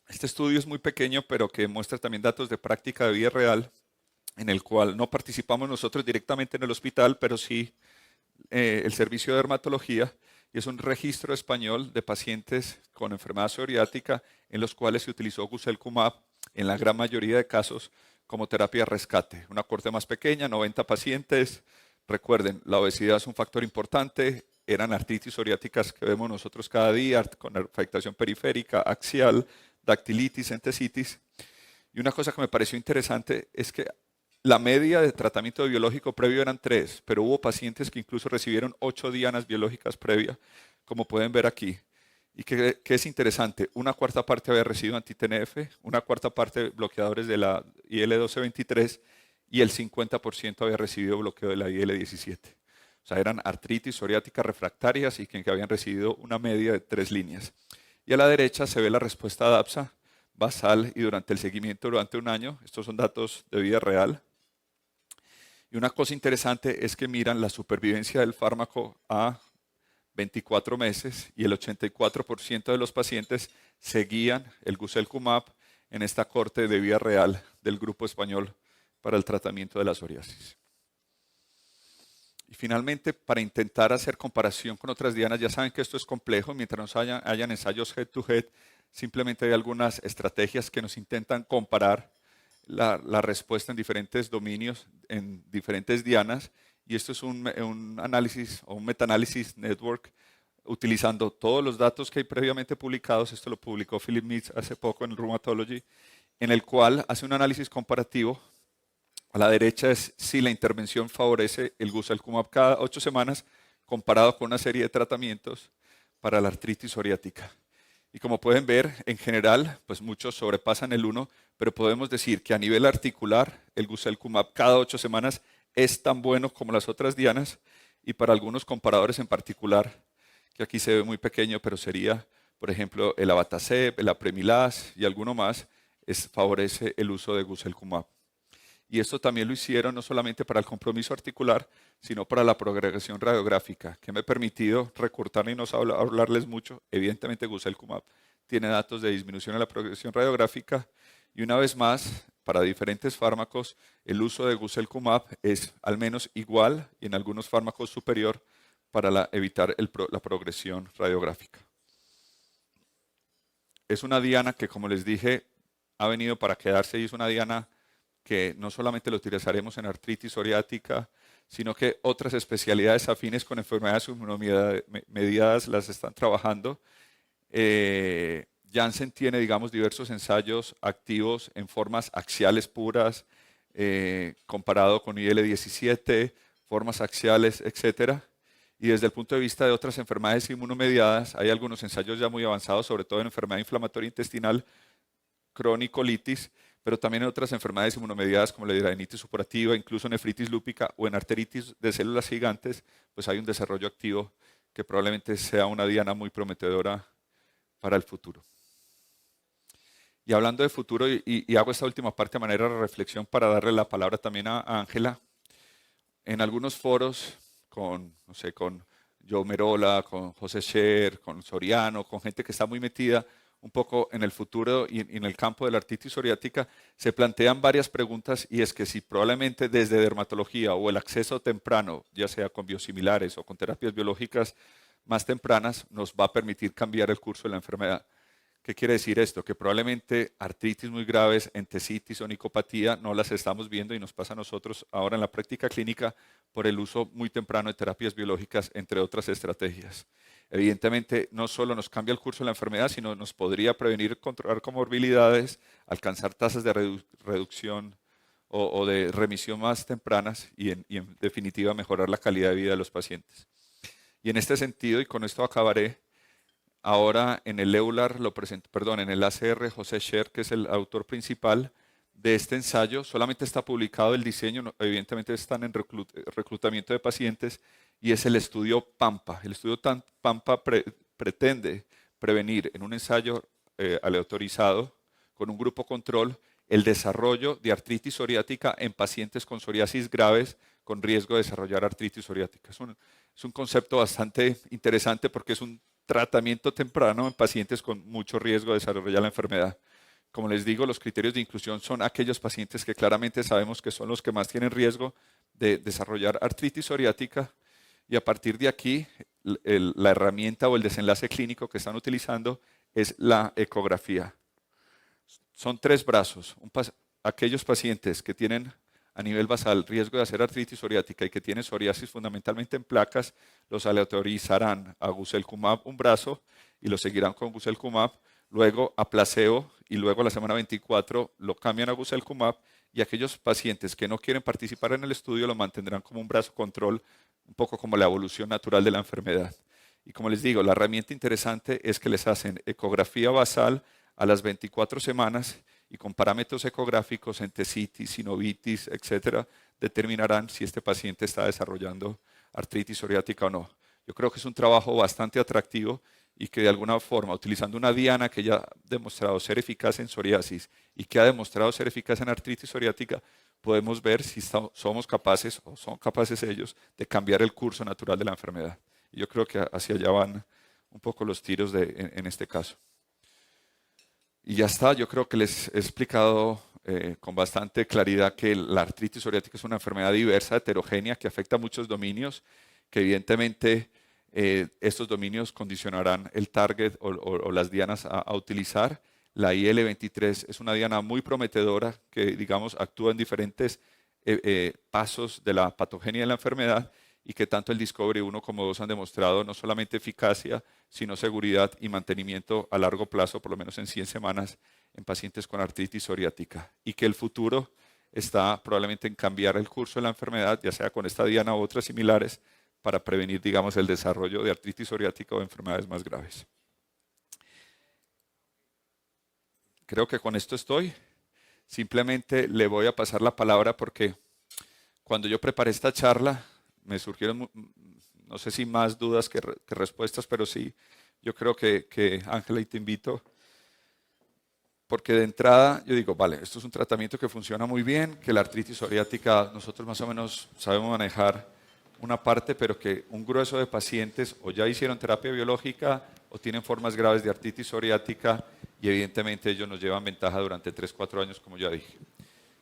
Speaker 1: Este estudio es muy pequeño, pero que muestra también datos de práctica de vida real, en el cual no participamos nosotros directamente en el hospital, pero sí el servicio de dermatología, y es un registro español de pacientes con enfermedad psoriática en los cuales se utilizó guselkumab en la gran mayoría de casos como terapia de rescate. Una corte más pequeña, 90 pacientes. Recuerden, la obesidad es un factor importante, eran artritis psoriáticas que vemos nosotros cada día, con afectación periférica, axial, dactilitis, entesitis. Y una cosa que me pareció interesante es que la media de tratamiento biológico previo eran 3, pero hubo pacientes que incluso recibieron 8 dianas biológicas previas, como pueden ver aquí. Y que es interesante, una cuarta parte había recibido anti-TNF, una cuarta parte bloqueadores de la IL-1223, y el 50% había recibido bloqueo de la IL-17. O sea, eran artritis psoriáticas refractarias y que habían recibido una media de 3 líneas. Y a la derecha se ve la respuesta de APSA basal y durante el seguimiento durante un año. Estos son datos de vida real. Y una cosa interesante es que miran la supervivencia del fármaco a 24 meses, y el 84% de los pacientes seguían el guselkumab en esta corte de vida real del grupo español para el tratamiento de la psoriasis. Y finalmente, para intentar hacer comparación con otras dianas, ya saben que esto es complejo, mientras no hayan ensayos head-to-head, simplemente hay algunas estrategias que nos intentan comparar la respuesta en diferentes dominios, en diferentes dianas, y esto es un análisis o un metaanálisis network utilizando todos los datos que hay previamente publicados. Esto lo publicó Philip Meads hace poco en Rheumatology, en el cual hace un análisis comparativo. A la derecha es si la intervención favorece el guselkumab cada 8 semanas comparado con una serie de tratamientos para la artritis psoriática. Y como pueden ver, en general, pues muchos sobrepasan el 1, pero podemos decir que a nivel articular, el guselkumab cada 8 semanas es tan bueno como las otras dianas, y para algunos comparadores en particular, que aquí se ve muy pequeño, pero sería, por ejemplo, el abatacept, el apremilast y alguno más, favorece el uso de guselkumab. Y esto también lo hicieron no solamente para el compromiso articular, sino para la progresión radiográfica, que me ha permitido recortar y no hablarles mucho. Evidentemente, guselkumab tiene datos de disminución en la progresión radiográfica, y una vez más, para diferentes fármacos, el uso de guselkumab es al menos igual y en algunos fármacos superior para evitar la progresión radiográfica. Es una diana que, como les dije, ha venido para quedarse, y es una diana que no solamente lo utilizaremos en artritis psoriática, sino que otras especialidades afines con enfermedades inmunomediadas las están trabajando. Janssen tiene, digamos, diversos ensayos activos en formas axiales puras, comparado con IL-17, formas axiales, etcétera. Y desde el punto de vista de otras enfermedades inmunomediadas, hay algunos ensayos ya muy avanzados, sobre todo en enfermedad inflamatoria intestinal, cronicolitis, pero también en otras enfermedades inmunomediadas como la hidradenitis supurativa, incluso nefritis lúpica o en arteritis de células gigantes, pues hay un desarrollo activo que probablemente sea una diana muy prometedora para el futuro. Y hablando de futuro, y hago esta última parte de manera de reflexión para darle la palabra también a Ángela, en algunos foros con, no sé, con Joe Merola, con José Scher, con Soriano, con gente que está muy metida un poco en el futuro y en el campo de la artritis psoriática, se plantean varias preguntas y es que si probablemente desde dermatología o el acceso temprano, ya sea con biosimilares o con terapias biológicas más tempranas, nos va a permitir cambiar el curso de la enfermedad. ¿Qué quiere decir esto? Que probablemente artritis muy graves, entesitis o nicopatía no las estamos viendo y nos pasa a nosotros ahora en la práctica clínica por el uso muy temprano de terapias biológicas, entre otras estrategias. Evidentemente, no solo nos cambia el curso de la enfermedad, sino nos podría prevenir, controlar comorbilidades, alcanzar tasas de reducción o de remisión más tempranas y en definitiva mejorar la calidad de vida de los pacientes. Y en este sentido, y con esto acabaré, ahora en el EULAR en el ACR, José Scher, que es el autor principal de este ensayo, solamente está publicado el diseño, evidentemente están en reclutamiento de pacientes, y es el estudio PAMPA. El estudio PAMPA pretende prevenir en un ensayo aleatorizado con un grupo control el desarrollo de artritis psoriática en pacientes con psoriasis graves con riesgo de desarrollar artritis psoriática. Es un concepto bastante interesante porque es un tratamiento temprano en pacientes con mucho riesgo de desarrollar la enfermedad. Como les digo, los criterios de inclusión son aquellos pacientes que claramente sabemos que son los que más tienen riesgo de desarrollar artritis psoriática y a partir de aquí la herramienta o el desenlace clínico que están utilizando es la ecografía. Son 3 brazos. Aquellos pacientes que tienen a nivel basal riesgo de hacer artritis psoriática y que tienen psoriasis fundamentalmente en placas, los aleatorizarán a guselkumab un brazo y lo seguirán con guselkumab, luego a placebo y luego a la semana 24 lo cambian a guselkumab y aquellos pacientes que no quieren participar en el estudio lo mantendrán como un brazo control, un poco como la evolución natural de la enfermedad. Y como les digo, la herramienta interesante es que les hacen ecografía basal a las 24 semanas y con parámetros ecográficos, entesitis, sinovitis, etcétera, determinarán si este paciente está desarrollando artritis psoriática o no. Yo creo que es un trabajo bastante atractivo y que de alguna forma, utilizando una diana que ya ha demostrado ser eficaz en psoriasis y que ha demostrado ser eficaz en artritis psoriática, podemos ver si somos capaces o son capaces ellos de cambiar el curso natural de la enfermedad. Y yo creo que hacia allá van un poco los tiros en este caso. Y ya está, yo creo que les he explicado con bastante claridad que la artritis psoriática es una enfermedad diversa, heterogénea, que afecta a muchos dominios, que evidentemente estos dominios condicionarán el target o las dianas a utilizar. La IL-23 es una diana muy prometedora que, digamos, actúa en diferentes pasos de la patogenia de la enfermedad y que tanto el Discovery 1 como 2 han demostrado no solamente eficacia, sino seguridad y mantenimiento a largo plazo, por lo menos en 100 semanas, en pacientes con artritis psoriática. Y que el futuro está probablemente en cambiar el curso de la enfermedad, ya sea con esta diana u otras similares, para prevenir, digamos, el desarrollo de artritis psoriática o enfermedades más graves. Creo que con esto estoy. Simplemente le voy a pasar la palabra porque cuando yo preparé esta charla, me surgieron, no sé si más dudas que respuestas, pero sí, yo creo que Ángela, y te invito, porque de entrada yo digo, vale, esto es un tratamiento que funciona muy bien, que la artritis psoriática nosotros más o menos sabemos manejar una parte, pero que un grueso de pacientes o ya hicieron terapia biológica o tienen formas graves de artritis psoriática y evidentemente ellos nos llevan ventaja durante 3-4 años, como ya dije.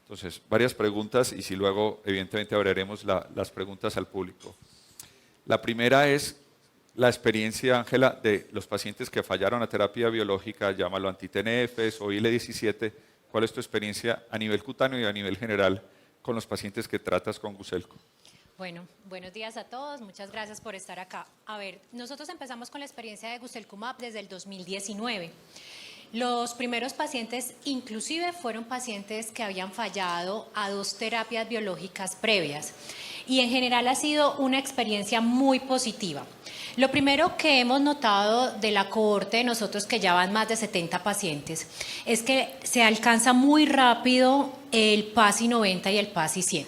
Speaker 1: Entonces, varias preguntas y si luego, evidentemente, abriremos las preguntas al público. La primera es la experiencia, Ángela, de los pacientes que fallaron a terapia biológica, llámalo anti-TNFs o IL-17. ¿Cuál es tu experiencia a nivel cutáneo y a nivel general con los pacientes que tratas con Guselco?
Speaker 2: Bueno, buenos días a todos, muchas gracias por estar acá. A ver, nosotros empezamos con la experiencia de Guselkumab desde el 2019. Los primeros pacientes inclusive fueron pacientes que habían fallado a 2 terapias biológicas previas y en general ha sido una experiencia muy positiva. Lo primero que hemos notado de la cohorte de nosotros, que ya van más de 70 pacientes, es que se alcanza muy rápido el PASI 90 y el PASI 100.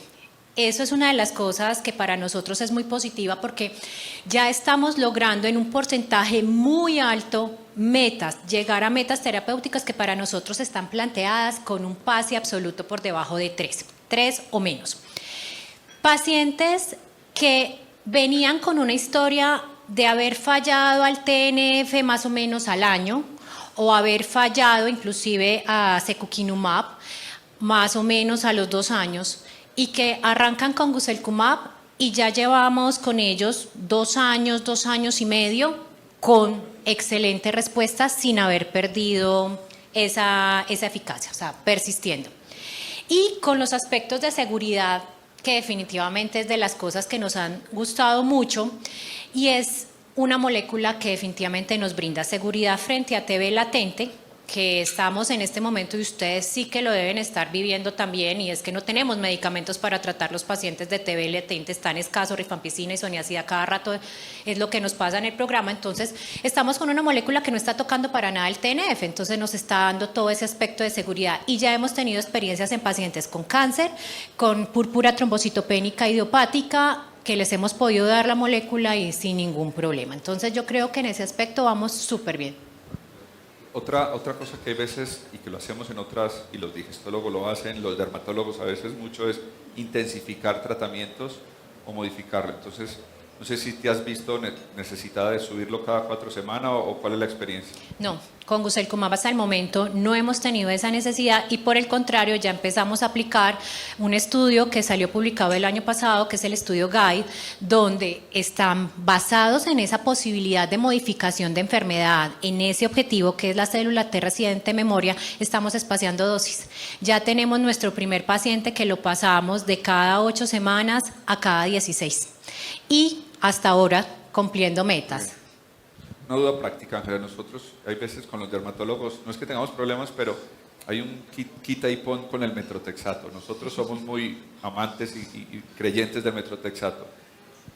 Speaker 2: Eso es una de las cosas que para nosotros es muy positiva, porque ya estamos logrando en un porcentaje muy alto metas, llegar a metas terapéuticas que para nosotros están planteadas con un PASI absoluto por debajo de 3 o menos. Pacientes que venían con una historia de haber fallado al TNF más o menos al año, o haber fallado inclusive a secukinumab más o menos a los 2 años, y que arrancan con guselkumab y ya llevamos con ellos 2 años y medio con excelentes respuestas sin haber perdido esa eficacia, o sea, persistiendo. Y con los aspectos de seguridad, que definitivamente es de las cosas que nos han gustado mucho, y es una molécula que definitivamente nos brinda seguridad frente a TB latente, que estamos en este momento y ustedes sí que lo deben estar viviendo también, y es que no tenemos medicamentos para tratar los pacientes de TB latente, están escasos, rifampicina, isoniazida, cada rato es lo que nos pasa en el programa. Entonces estamos con una molécula que no está tocando para nada el TNF, entonces nos está dando todo ese aspecto de seguridad, y ya hemos tenido experiencias en pacientes con cáncer, con púrpura trombocitopénica idiopática, que les hemos podido dar la molécula y sin ningún problema. Entonces yo creo que en ese aspecto vamos súper bien.
Speaker 1: Otra cosa que hay veces, y que lo hacemos en otras, y los digestólogos lo hacen, los dermatólogos a veces mucho, es intensificar tratamientos o modificarlo. Entonces, no sé si te has visto necesitada de subirlo cada 4 semanas o cuál es la experiencia.
Speaker 2: No, con guselkumab hasta el momento no hemos tenido esa necesidad, y por el contrario ya empezamos a aplicar un estudio que salió publicado el año pasado, que es el estudio GUIDE, donde están basados en esa posibilidad de modificación de enfermedad, en ese objetivo que es la célula T residente memoria. Estamos espaciando dosis. Ya tenemos nuestro primer paciente que lo pasamos de cada 8 semanas a cada 16, y hasta ahora cumpliendo metas.
Speaker 1: Una duda práctica, Ángela. Nosotros hay veces con los dermatólogos, no es que tengamos problemas, pero hay un quita y pon con el metrotexato. Nosotros somos muy amantes y creyentes del metrotexato.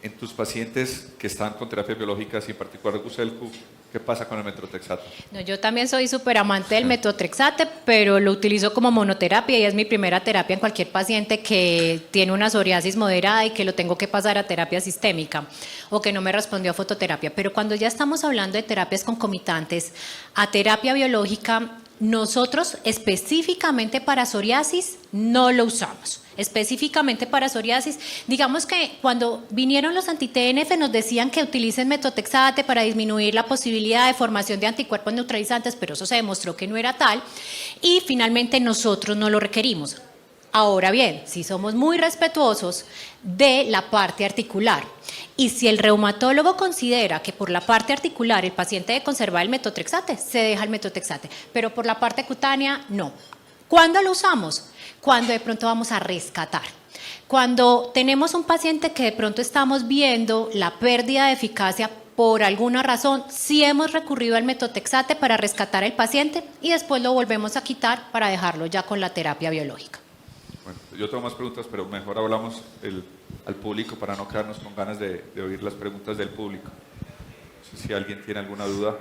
Speaker 1: En tus pacientes que están con terapias biológicas y en particular Guselku, ¿qué pasa con el metrotexato?
Speaker 2: No, yo también soy súper amante del metotrexate, pero lo utilizo como monoterapia, y es mi primera terapia en cualquier paciente que tiene una psoriasis moderada y que lo tengo que pasar a terapia sistémica o que no me respondió a fototerapia. Pero cuando ya estamos hablando de terapias concomitantes a terapia biológica, nosotros específicamente para psoriasis no lo usamos. Específicamente para psoriasis, digamos que cuando vinieron los anti-TNF nos decían que utilicen metotrexate para disminuir la posibilidad de formación de anticuerpos neutralizantes, pero eso se demostró que no era tal, y finalmente nosotros no lo requerimos. Ahora bien, sí somos muy respetuosos de la parte articular, y si el reumatólogo considera que por la parte articular el paciente debe conservar el metotrexate, se deja el metotrexate, pero por la parte cutánea no. ¿Cuándo lo usamos? Cuando de pronto vamos a rescatar. Cuando tenemos un paciente que de pronto estamos viendo la pérdida de eficacia por alguna razón, sí hemos recurrido al metotrexate para rescatar al paciente, y después lo volvemos a quitar para dejarlo ya con la terapia biológica.
Speaker 1: Bueno, yo tengo más preguntas, pero mejor hablamos al público para no quedarnos con ganas de oír las preguntas del público. No sé si alguien tiene alguna duda.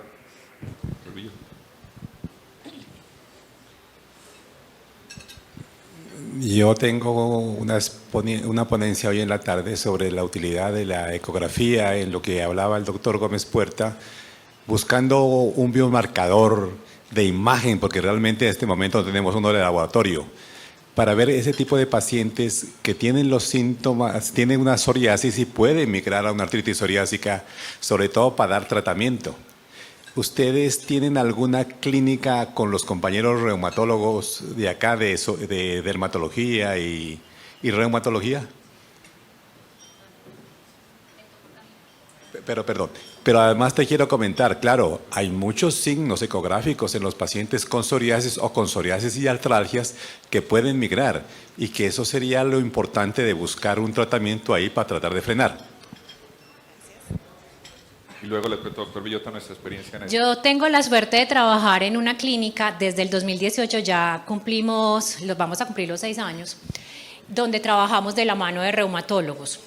Speaker 3: Yo tengo una ponencia hoy en la tarde sobre la utilidad de la ecografía, en lo que hablaba el doctor Gómez Puerta, buscando un biomarcador de imagen, porque realmente en este momento no tenemos uno de laboratorio, para ver ese tipo de pacientes que tienen los síntomas, tienen una psoriasis y pueden migrar a una artritis psoriásica, sobre todo para dar tratamiento. ¿Ustedes tienen alguna clínica con los compañeros reumatólogos de acá, de dermatología y reumatología? Pero además te quiero comentar, claro, hay muchos signos ecográficos en los pacientes con psoriasis o con psoriasis y artralgias que pueden migrar, y que eso sería lo importante de buscar un tratamiento ahí para tratar de frenar.
Speaker 1: Y luego le cuento, doctor Villota, nuestra experiencia en eso.
Speaker 2: Yo tengo la suerte de trabajar en una clínica desde el 2018, ya vamos a cumplir los 6 años, donde trabajamos de la mano de reumatólogos.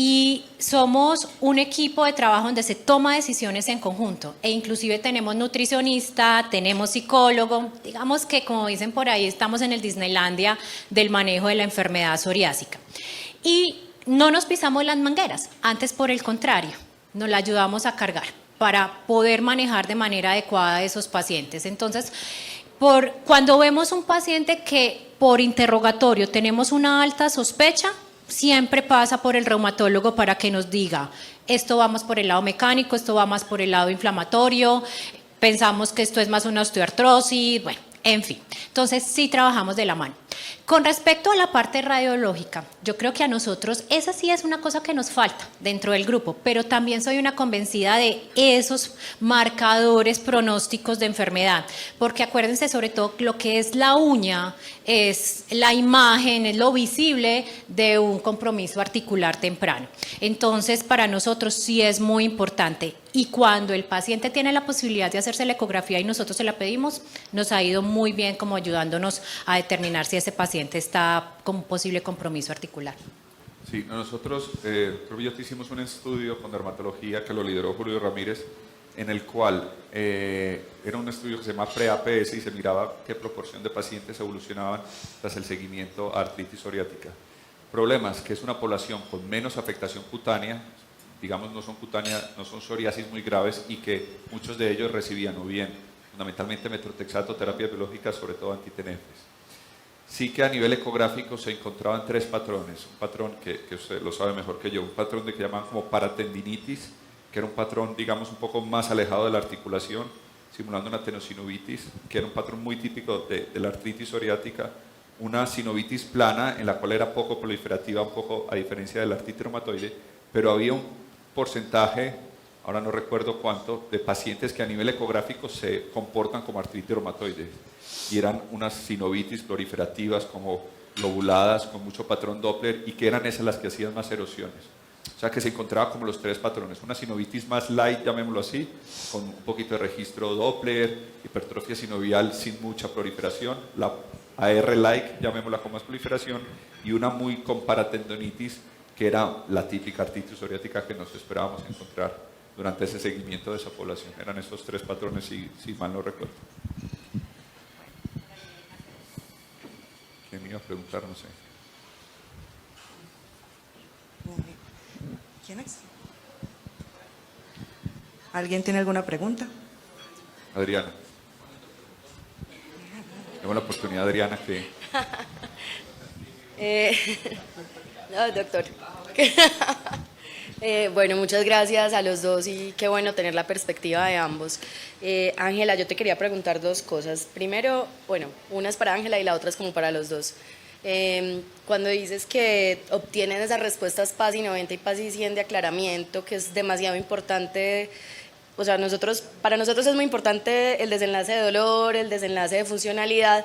Speaker 2: Y somos un equipo de trabajo donde se toma decisiones en conjunto e inclusive tenemos nutricionista, tenemos psicólogo, digamos que como dicen por ahí estamos en el Disneylandia del manejo de la enfermedad psoriásica. Y no nos pisamos las mangueras, antes por el contrario, nos la ayudamos a cargar para poder manejar de manera adecuada a esos pacientes. Entonces, cuando vemos un paciente que por interrogatorio tenemos una alta sospecha, siempre pasa por el reumatólogo para que nos diga, esto va más por el lado mecánico, esto va más por el lado inflamatorio, pensamos que esto es más una osteoartrosis, bueno, en fin. Entonces, sí trabajamos de la mano. Con respecto a la parte radiológica, yo creo que a nosotros esa sí es una cosa que nos falta dentro del grupo, pero también soy una convencida de esos marcadores pronósticos de enfermedad, porque acuérdense sobre todo lo que es la uña, es la imagen, es lo visible de un compromiso articular temprano. Entonces, para nosotros sí es muy importante. Y cuando el paciente tiene la posibilidad de hacerse la ecografía y nosotros se la pedimos, nos ha ido muy bien como ayudándonos a determinar si ese paciente está con un posible compromiso articular.
Speaker 1: Sí, nosotros, Rubio, hicimos un estudio con dermatología que lo lideró Julio Ramírez, en el cual era un estudio que se llama pre-APS y se miraba qué proporción de pacientes evolucionaban tras el seguimiento a artritis psoriática. Problemas, que es una población con menos afectación cutánea, digamos no son psoriasis muy graves y que muchos de ellos recibían o bien fundamentalmente metrotexato, terapias biológicas, sobre todo anti-TNFs. Sí que a nivel ecográfico se encontraban tres patrones, un patrón que usted lo sabe mejor que yo, un patrón de que llaman como paratendinitis, que era un patrón digamos un poco más alejado de la articulación, simulando una tenosinovitis, que era un patrón muy típico de la artritis psoriática, una sinovitis plana en la cual era poco proliferativa, un poco a diferencia de la artritis reumatoide, pero había un porcentaje, ahora no recuerdo cuánto, de pacientes que a nivel ecográfico se comportan como artritis reumatoide y eran unas sinovitis proliferativas como lobuladas con mucho patrón Doppler y que eran esas las que hacían más erosiones. O sea que se encontraba como los tres patrones, una sinovitis más light, llamémoslo así, con un poquito de registro Doppler, hipertrofia sinovial sin mucha proliferación, la AR-like, llamémosla con más proliferación, y una muy con paratendonitis, que era la típica artritis psoriática que nos esperábamos encontrar durante ese seguimiento de esa población. Eran estos tres patrones, si mal no recuerdo. ¿Quién me iba a preguntar? No sé.
Speaker 4: ¿Quién es? ¿Alguien tiene alguna pregunta?
Speaker 1: Adriana. Tengo la oportunidad, Adriana, que...
Speaker 5: No, doctor. Bueno, muchas gracias a los dos y qué bueno tener la perspectiva de ambos. Ángela, yo te quería preguntar dos cosas. Primero, bueno, una es para Ángela y la otra es como para los dos. Cuando dices que obtienen esas respuestas PASI 90 y PASI 100 de aclaramiento, que es demasiado importante, o sea, para nosotros es muy importante el desenlace de dolor, el desenlace de funcionalidad,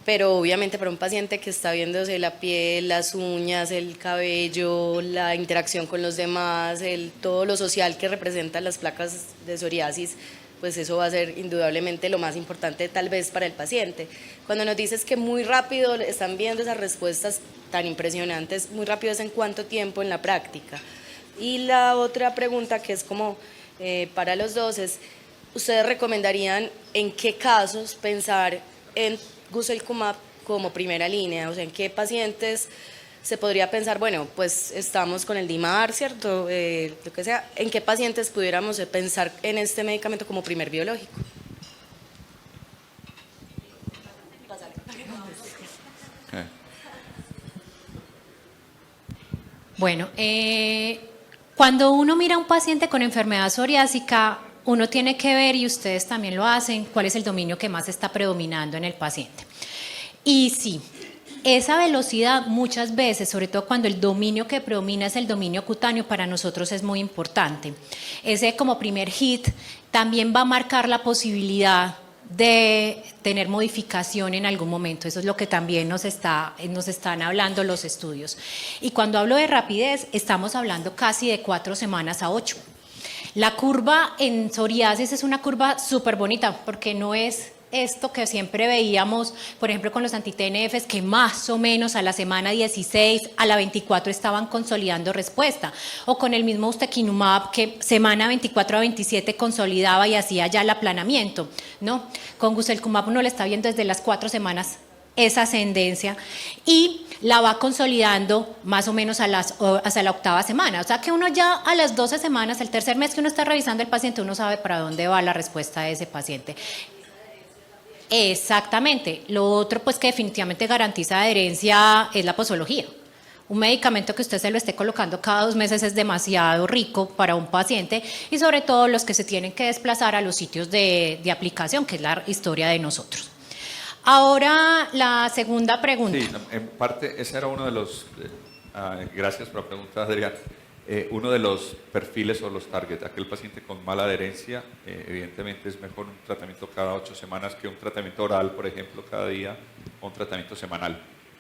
Speaker 5: pero obviamente para un paciente que está viéndose la piel, las uñas, el cabello, la interacción con los demás, todo lo social que representan las placas de psoriasis, pues eso va a ser indudablemente lo más importante tal vez para el paciente. Cuando nos dices que muy rápido están viendo esas respuestas tan impresionantes, muy rápido es en cuánto tiempo en la práctica. Y la otra pregunta que es como para los dos es, ¿ustedes recomendarían en qué casos pensar en Guselkumab como primera línea? O sea, ¿en qué pacientes se podría pensar, bueno, pues estamos con el DIMAR, ¿cierto? Lo que sea, ¿en qué pacientes pudiéramos pensar en este medicamento como primer biológico?
Speaker 2: Bueno, cuando uno mira a un paciente con enfermedad psoriásica, uno tiene que ver, y ustedes también lo hacen, cuál es el dominio que más está predominando en el paciente. Y sí, esa velocidad muchas veces, sobre todo cuando el dominio que predomina es el dominio cutáneo, para nosotros es muy importante. Ese como primer hit también va a marcar la posibilidad de tener modificación en algún momento. Eso es lo que también nos están hablando los estudios. Y cuando hablo de rapidez, estamos hablando casi de 4 semanas a 8. La curva en psoriasis es una curva súper bonita porque no es esto que siempre veíamos, por ejemplo, con los anti-TNFs, que más o menos a la semana 16, a la 24 estaban consolidando respuesta, o con el mismo ustekinumab, que semana 24 a 27 consolidaba y hacía ya el aplanamiento, ¿no? Con guselkumab uno le está viendo desde las 4 semanas esa ascendencia y la va consolidando más o menos hasta la 8ª semana. O sea que uno ya a las 12 semanas, el tercer mes que uno está revisando el paciente, uno sabe para dónde va la respuesta de ese paciente. Exactamente. Lo otro pues que definitivamente garantiza adherencia es la posología. Un medicamento que usted se lo esté colocando cada 2 meses es demasiado rico para un paciente y sobre todo los que se tienen que desplazar a los sitios de aplicación, que es la historia de nosotros. Ahora la segunda pregunta.
Speaker 1: Sí, en parte ese era uno de los, gracias por la pregunta, Adrián, uno de los perfiles o los targets. Aquel paciente con mala adherencia, evidentemente es mejor un tratamiento cada 8 semanas que un tratamiento oral, por ejemplo, cada día, o un tratamiento semanal.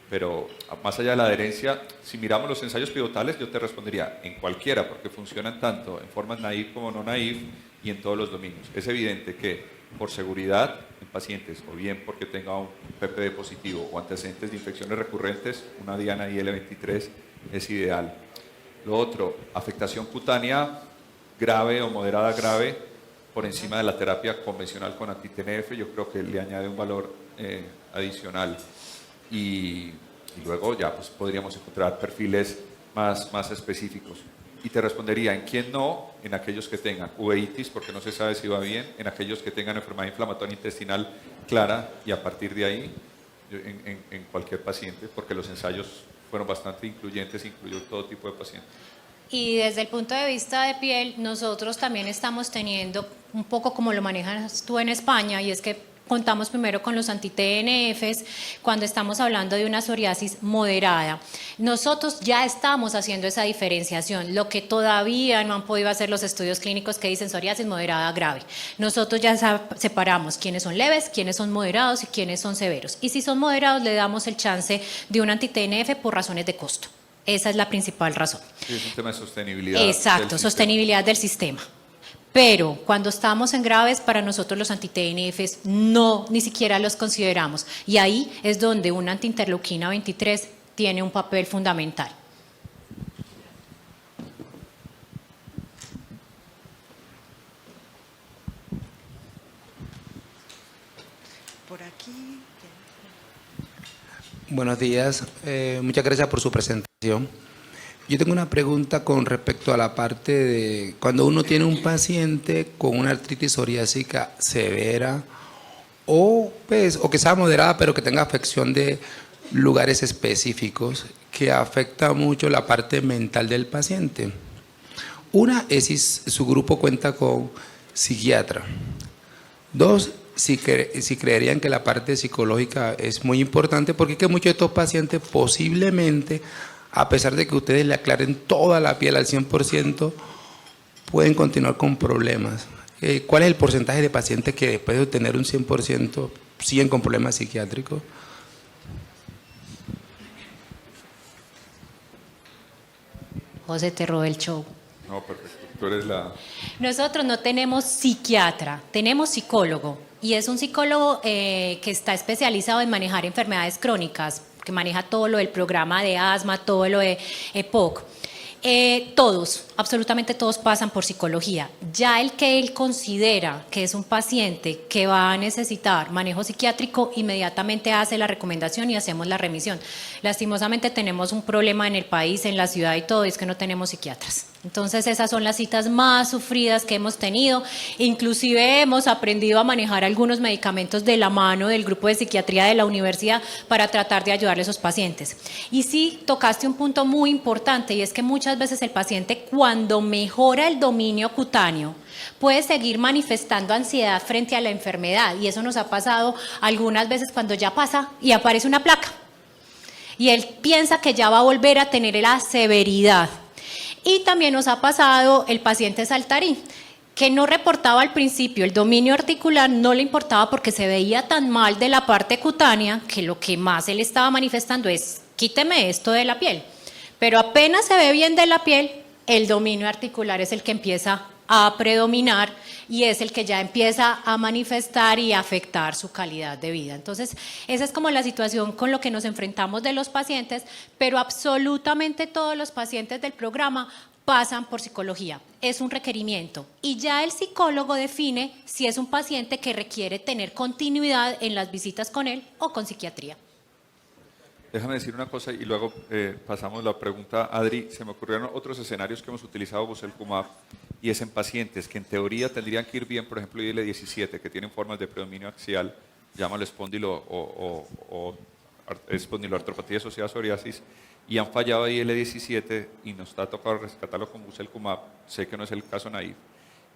Speaker 1: Pero más allá de la adherencia, si miramos los ensayos pivotales, yo te respondería en cualquiera, porque funcionan tanto en formas naive como no naive y en todos los dominios. Es evidente que por seguridad en pacientes, o bien porque tenga un PPD positivo o antecedentes de infecciones recurrentes, una diana IL-23 es ideal. Lo otro, afectación cutánea grave o moderada grave por encima de la terapia convencional con anti-TNF, yo creo que le añade un valor adicional. Y luego ya pues, podríamos encontrar perfiles más específicos. Y te respondería, ¿en quién no? En aquellos que tengan uveitis, porque no se sabe si va bien, en aquellos que tengan enfermedad inflamatoria intestinal clara, y a partir de ahí, en cualquier paciente, porque los ensayos fueron bastante incluyentes, incluyó todo tipo de pacientes.
Speaker 2: Y desde el punto de vista de piel, nosotros también estamos teniendo un poco como lo manejas tú en España, y es que contamos primero con los anti-TNFs cuando estamos hablando de una psoriasis moderada. Nosotros ya estamos haciendo esa diferenciación, lo que todavía no han podido hacer los estudios clínicos que dicen psoriasis moderada grave. Nosotros ya separamos quiénes son leves, quiénes son moderados y quiénes son severos. Y si son moderados, le damos el chance de un anti-TNF por razones de costo. Esa es la principal razón.
Speaker 1: Sí, es un tema de sostenibilidad.
Speaker 2: Exacto, sostenibilidad del sistema. Pero cuando estamos en graves, para nosotros los anti-TNFs no, ni siquiera los consideramos. Y ahí es donde una antiinterleuquina 23 tiene un papel fundamental.
Speaker 4: Por aquí.
Speaker 6: Buenos días, muchas gracias por su presentación. Yo tengo una pregunta con respecto a la parte de cuando uno tiene un paciente con una artritis psoriásica severa o que sea moderada pero que tenga afección de lugares específicos que afecta mucho la parte mental del paciente. Una es si su grupo cuenta con psiquiatra. Dos, si creerían que la parte psicológica es muy importante porque es que muchos de estos pacientes posiblemente, a pesar de que ustedes le aclaren toda la piel al 100%, pueden continuar con problemas. ¿Cuál es el porcentaje de pacientes que después de obtener un 100% siguen con problemas psiquiátricos?
Speaker 2: José, te robé el show.
Speaker 1: No, perfecto. Tú eres la...
Speaker 2: Nosotros no tenemos psiquiatra, tenemos psicólogo. Y es un psicólogo que está especializado en manejar enfermedades crónicas, que maneja todo lo del programa de asma, todo lo de EPOC. Todos, absolutamente todos pasan por psicología. Ya el que él considera que es un paciente que va a necesitar manejo psiquiátrico, inmediatamente hace la recomendación y hacemos la remisión. Lastimosamente tenemos un problema en el país, en la ciudad y todo, es que no tenemos psiquiatras. Entonces esas son las citas más sufridas que hemos tenido. Inclusive hemos aprendido a manejar algunos medicamentos de la mano del grupo de psiquiatría de la universidad para tratar de ayudarle a esos pacientes. Y sí, tocaste un punto muy importante, y es que muchas veces el paciente, cuando mejora el dominio cutáneo, puede seguir manifestando ansiedad frente a la enfermedad, y eso nos ha pasado algunas veces cuando ya pasa y aparece una placa y él piensa que ya va a volver a tener la severidad. Y también nos ha pasado el paciente saltarín, que no reportaba al principio el dominio articular, no le importaba porque se veía tan mal de la parte cutánea que lo que más él estaba manifestando es quíteme esto de la piel. Pero apenas se ve bien de la piel, el dominio articular es el que empieza a predominar y es el que ya empieza a manifestar y a afectar su calidad de vida. Entonces, esa es como la situación con lo que nos enfrentamos de los pacientes, pero absolutamente todos los pacientes del programa pasan por psicología, es un requerimiento y ya el psicólogo define si es un paciente que requiere tener continuidad en las visitas con él o con psiquiatría.
Speaker 1: Déjame decir una cosa y luego pasamos la pregunta. Adri, se me ocurrieron otros escenarios que hemos utilizado Guselkumab y es en pacientes que en teoría tendrían que ir bien, por ejemplo, IL-17, que tienen formas de predominio axial, llámalo espondilo o espondiloartropatía asociada a psoriasis, y han fallado IL-17 y nos ha tocado rescatarlo con Guselkumab. Sé que no es el caso naive.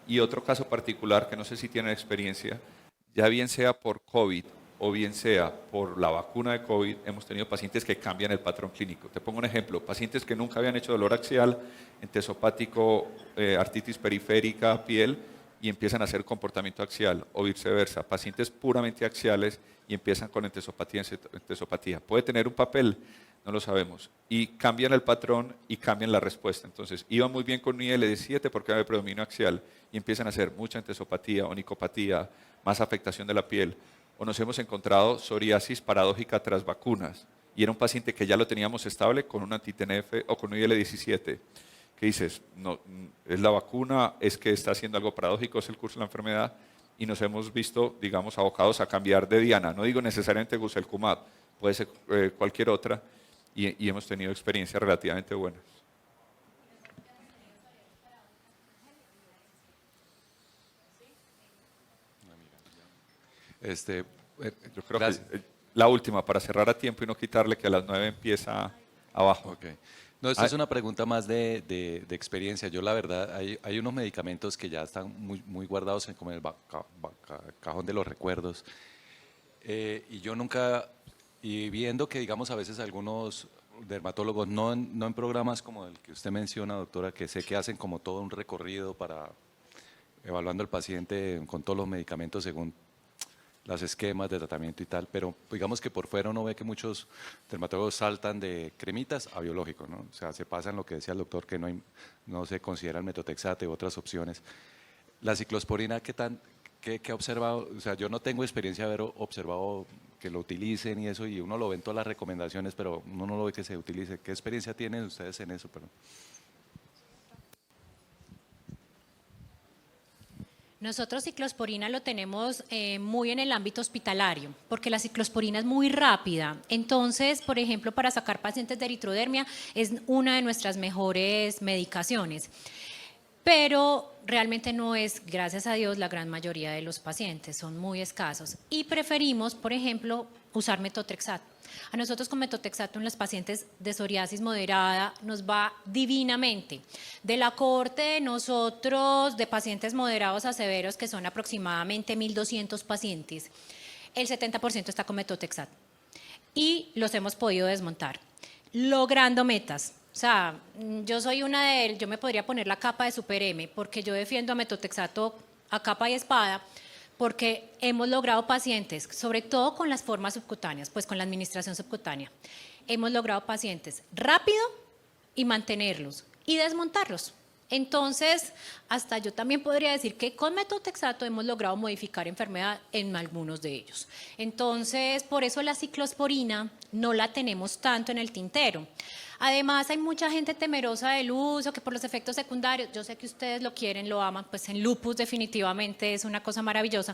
Speaker 1: Y otro caso particular que no sé si tienen experiencia, ya bien sea por COVID o bien sea por la vacuna de COVID, hemos tenido pacientes que cambian el patrón clínico. Te pongo un ejemplo, pacientes que nunca habían hecho dolor axial, entesopático, artritis periférica, piel, y empiezan a hacer comportamiento axial, o viceversa, pacientes puramente axiales y empiezan con entesopatía. ¿Puede tener un papel? No lo sabemos. Y cambian el patrón y cambian la respuesta. Entonces, iban muy bien con un IL-17 porque había predominio axial y empiezan a hacer mucha entesopatía, onicopatía, más afectación de la piel. O nos hemos encontrado psoriasis paradójica tras vacunas y era un paciente que ya lo teníamos estable con un anti-TNF o con un IL-17. ¿Qué dices? No, es la vacuna, es que está haciendo algo paradójico, es el curso de la enfermedad y nos hemos visto, digamos, abocados a cambiar de diana. No digo necesariamente Guselkumab, puede ser cualquier otra y hemos tenido experiencias relativamente buenas. Yo creo que la última, para cerrar a tiempo y no quitarle que a las 9 empieza abajo.
Speaker 7: Okay. No, esto es una pregunta más de experiencia. Yo la verdad, hay unos medicamentos que ya están muy guardados como en el cajón de los recuerdos. Y yo nunca, y viendo que digamos a veces algunos dermatólogos, no en programas como el que usted menciona, doctora, que sé que hacen como todo un recorrido para evaluando al paciente con todos los medicamentos según los esquemas de tratamiento y tal, pero digamos que por fuera uno ve que muchos dermatólogos saltan de cremitas a biológico, ¿no? O sea, se pasan lo que decía el doctor, que no se considera el metotrexate u otras opciones. La ciclosporina, ¿qué ha observado? O sea, yo no tengo experiencia de haber observado que lo utilicen y eso, y uno lo ve en todas las recomendaciones, pero uno no lo ve que se utilice. ¿Qué experiencia tienen ustedes en eso? Perdón.
Speaker 2: Nosotros ciclosporina lo tenemos muy en el ámbito hospitalario, porque la ciclosporina es muy rápida. Entonces, por ejemplo, para sacar pacientes de eritrodermia es una de nuestras mejores medicaciones. Pero realmente no es, gracias a Dios, la gran mayoría de los pacientes, son muy escasos. Y preferimos, por ejemplo, usar metotrexato. A nosotros con metotrexato en los pacientes de psoriasis moderada nos va divinamente. De la cohorte de nosotros, de pacientes moderados a severos, que son aproximadamente 1.200 pacientes, el 70% está con metotrexato. Y los hemos podido desmontar, logrando metas. O sea, yo me podría poner la capa de Super M, porque yo defiendo a metotrexato a capa y espada, porque hemos logrado pacientes, sobre todo con las formas subcutáneas, pues con la administración subcutánea, hemos logrado pacientes rápido y mantenerlos y desmontarlos. Entonces, hasta yo también podría decir que con metotrexato hemos logrado modificar enfermedad en algunos de ellos. Entonces, por eso la ciclosporina no la tenemos tanto en el tintero. Además, hay mucha gente temerosa del uso, que por los efectos secundarios, yo sé que ustedes lo quieren, lo aman, pues en lupus definitivamente es una cosa maravillosa,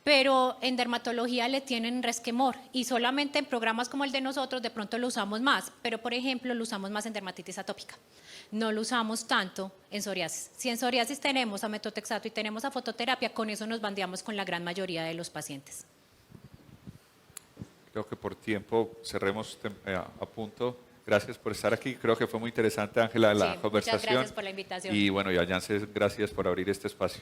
Speaker 2: pero en dermatología le tienen resquemor y solamente en programas como el de nosotros de pronto lo usamos más, pero por ejemplo lo usamos más en dermatitis atópica, no lo usamos tanto en psoriasis. Si en psoriasis tenemos a metotrexato y tenemos a fototerapia, con eso nos bandeamos con la gran mayoría de los pacientes.
Speaker 1: Creo que por tiempo cerremos a punto. Gracias por estar aquí. Creo que fue muy interesante, Ángela, la conversación.
Speaker 2: Muchas gracias por la invitación.
Speaker 1: Y bueno, y a Janssen, gracias por abrir este espacio.